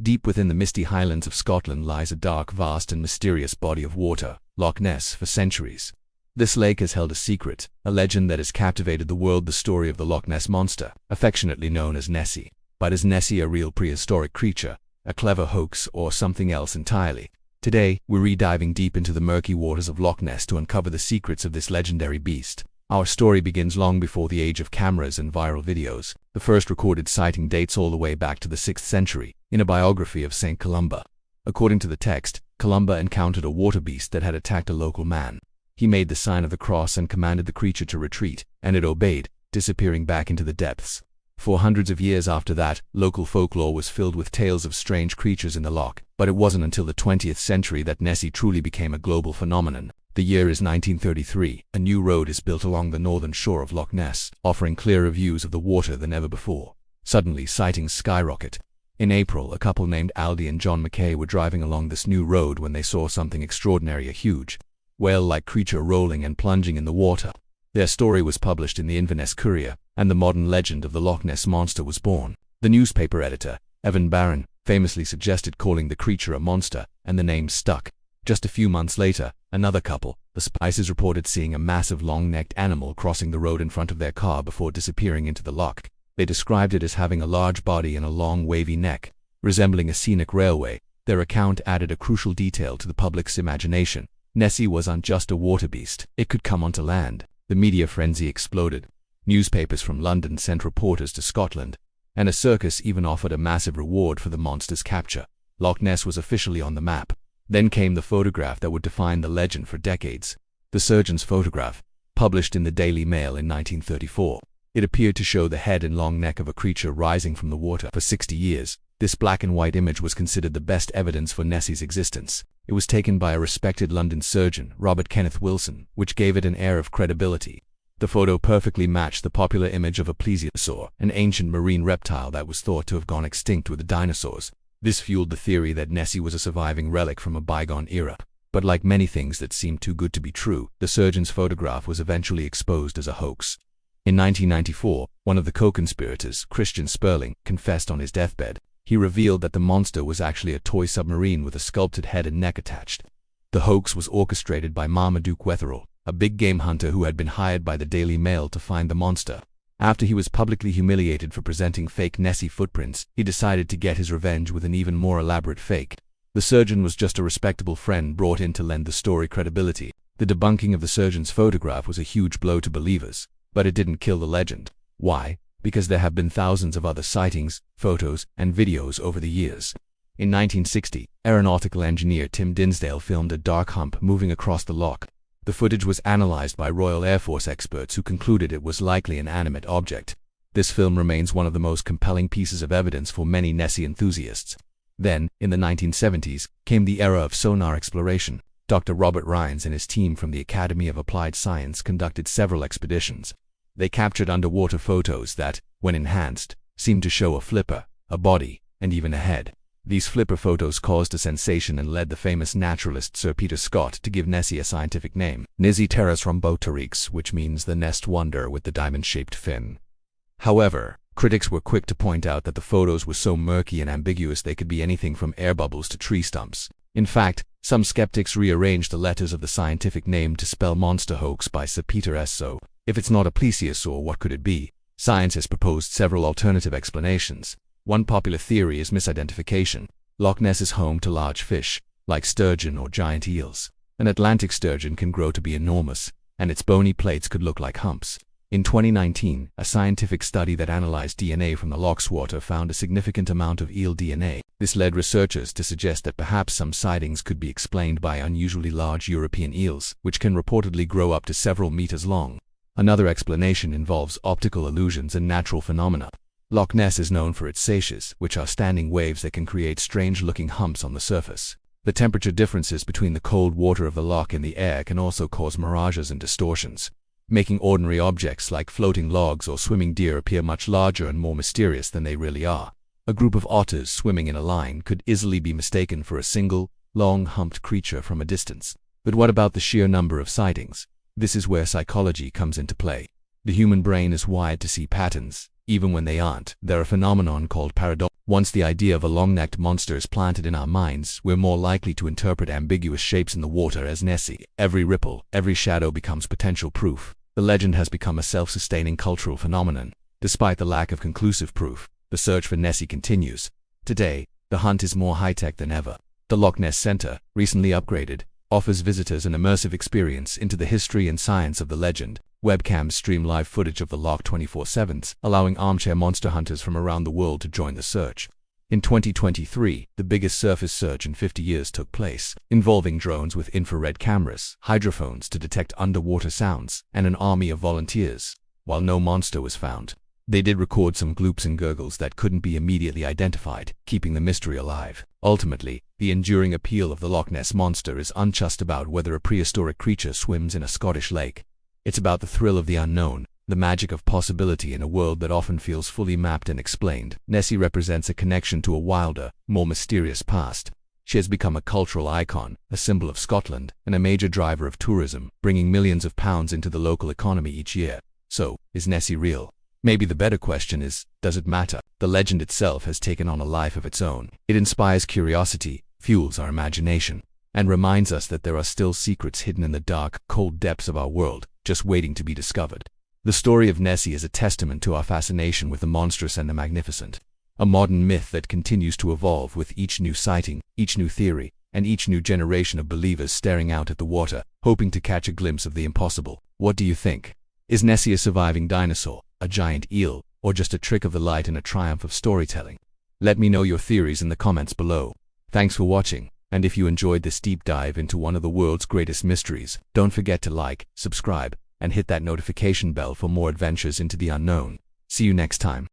Deep within the misty highlands of Scotland lies a dark, vast and mysterious body of water, Loch Ness, for centuries. This lake has held a secret, a legend that has captivated the world, the story of the Loch Ness Monster, affectionately known as Nessie. But is Nessie a real prehistoric creature, a clever hoax, or something else entirely? Today, we're re-diving deep into the murky waters of Loch Ness to uncover the secrets of this legendary beast. Our story begins long before the age of cameras and viral videos. The first recorded sighting dates all the way back to the 6th century, in a biography of St. Columba. According to the text, Columba encountered a water beast that had attacked a local man. He made the sign of the cross and commanded the creature to retreat, and it obeyed, disappearing back into the depths. For hundreds of years after that, local folklore was filled with tales of strange creatures in the loch, but it wasn't until the 20th century that Nessie truly became a global phenomenon. The year is 1933. A new road is built along the northern shore of Loch Ness, offering clearer views of the water than ever before. Suddenly, sightings skyrocket. In April, a couple named Aldi and John McKay were driving along this new road when they saw something extraordinary, a huge, whale-like creature rolling and plunging in the water. Their story was published in the Inverness Courier, and the modern legend of the Loch Ness Monster was born. The newspaper editor, Evan Barron, famously suggested calling the creature a monster, and the name stuck. Just a few months later, another couple, the Spices, reported seeing a massive long-necked animal crossing the road in front of their car before disappearing into the loch. They described it as having a large body and a long wavy neck, resembling a scenic railway. Their account added a crucial detail to the public's imagination. Nessie wasn't just a water beast, it could come onto land. The media frenzy exploded. Newspapers from London sent reporters to Scotland, and a circus even offered a massive reward for the monster's capture. Loch Ness was officially on the map. Then came the photograph that would define the legend for decades. The surgeon's photograph, published in the Daily Mail in 1934. It appeared to show the head and long neck of a creature rising from the water. For 60 years, this black and white image was considered the best evidence for Nessie's existence. It was taken by a respected London surgeon, Robert Kenneth Wilson, which gave it an air of credibility. The photo perfectly matched the popular image of a plesiosaur, an ancient marine reptile that was thought to have gone extinct with the dinosaurs. This fueled the theory that Nessie was a surviving relic from a bygone era. But like many things that seemed too good to be true, the surgeon's photograph was eventually exposed as a hoax. In 1994, one of the co-conspirators, Christian Sperling, confessed on his deathbed. He revealed that the monster was actually a toy submarine with a sculpted head and neck attached. The hoax was orchestrated by Marmaduke Wetherell, a big game hunter who had been hired by the Daily Mail to find the monster. After he was publicly humiliated for presenting fake Nessie footprints, he decided to get his revenge with an even more elaborate fake. The surgeon was just a respectable friend brought in to lend the story credibility. The debunking of the surgeon's photograph was a huge blow to believers, but it didn't kill the legend. Why? Because there have been thousands of other sightings, photos, and videos over the years. In 1960, aeronautical engineer Tim Dinsdale filmed a dark hump moving across the loch. The footage was analyzed by Royal Air Force experts who concluded it was likely an animate object. This film remains one of the most compelling pieces of evidence for many Nessie enthusiasts. Then, in the 1970s, came the era of sonar exploration. Dr. Robert Rines and his team from the Academy of Applied Science conducted several expeditions. They captured underwater photos that, when enhanced, seemed to show a flipper, a body, and even a head. These flipper photos caused a sensation and led the famous naturalist Sir Peter Scott to give Nessie a scientific name, Nessie terras rhomboteryx, which means the nest wonder with the diamond-shaped fin. However, critics were quick to point out that the photos were so murky and ambiguous they could be anything from air bubbles to tree stumps. In fact, some skeptics rearranged the letters of the scientific name to spell monster hoax by Sir Peter S. So, if it's not a plesiosaur, what could it be? Science has proposed several alternative explanations. One popular theory is misidentification. Loch Ness is home to large fish, like sturgeon or giant eels. An Atlantic sturgeon can grow to be enormous, and its bony plates could look like humps. In 2019, a scientific study that analyzed DNA from the loch's water found a significant amount of eel DNA. This led researchers to suggest that perhaps some sightings could be explained by unusually large European eels, which can reportedly grow up to several meters long. Another explanation involves optical illusions and natural phenomena. Loch Ness is known for its seiches, which are standing waves that can create strange-looking humps on the surface. The temperature differences between the cold water of the loch and the air can also cause mirages and distortions, making ordinary objects like floating logs or swimming deer appear much larger and more mysterious than they really are. A group of otters swimming in a line could easily be mistaken for a single, long-humped creature from a distance. But what about the sheer number of sightings? This is where psychology comes into play. The human brain is wired to see patterns, even when they aren't. They're a phenomenon called paradox. Once the idea of a long-necked monster is planted in our minds, we're more likely to interpret ambiguous shapes in the water as Nessie. Every ripple, every shadow becomes potential proof. The legend has become a self-sustaining cultural phenomenon. Despite the lack of conclusive proof, the search for Nessie continues. Today, the hunt is more high-tech than ever. The Loch Ness Center, recently upgraded, offers visitors an immersive experience into the history and science of the legend. Webcams stream live footage of the loch 24/7, allowing armchair monster hunters from around the world to join the search. In 2023, the biggest surface search in 50 years took place, involving drones with infrared cameras, hydrophones to detect underwater sounds, and an army of volunteers. While no monster was found, they did record some gloops and gurgles that couldn't be immediately identified, keeping the mystery alive. Ultimately, the enduring appeal of the Loch Ness Monster is just about whether a prehistoric creature swims in a Scottish lake. It's about the thrill of the unknown, the magic of possibility in a world that often feels fully mapped and explained. Nessie represents a connection to a wilder, more mysterious past. She has become a cultural icon, a symbol of Scotland, and a major driver of tourism, bringing millions of pounds into the local economy each year. So, is Nessie real? Maybe the better question is, does it matter? The legend itself has taken on a life of its own. It inspires curiosity, fuels our imagination, and reminds us that there are still secrets hidden in the dark, cold depths of our world, just waiting to be discovered. The story of Nessie is a testament to our fascination with the monstrous and the magnificent. A modern myth that continues to evolve with each new sighting, each new theory, and each new generation of believers staring out at the water, hoping to catch a glimpse of the impossible. What do you think? Is Nessie a surviving dinosaur, a giant eel, or just a trick of the light and a triumph of storytelling? Let me know your theories in the comments below. Thanks for watching, and if you enjoyed this deep dive into one of the world's greatest mysteries, don't forget to like, subscribe, and hit that notification bell for more adventures into the unknown. See you next time.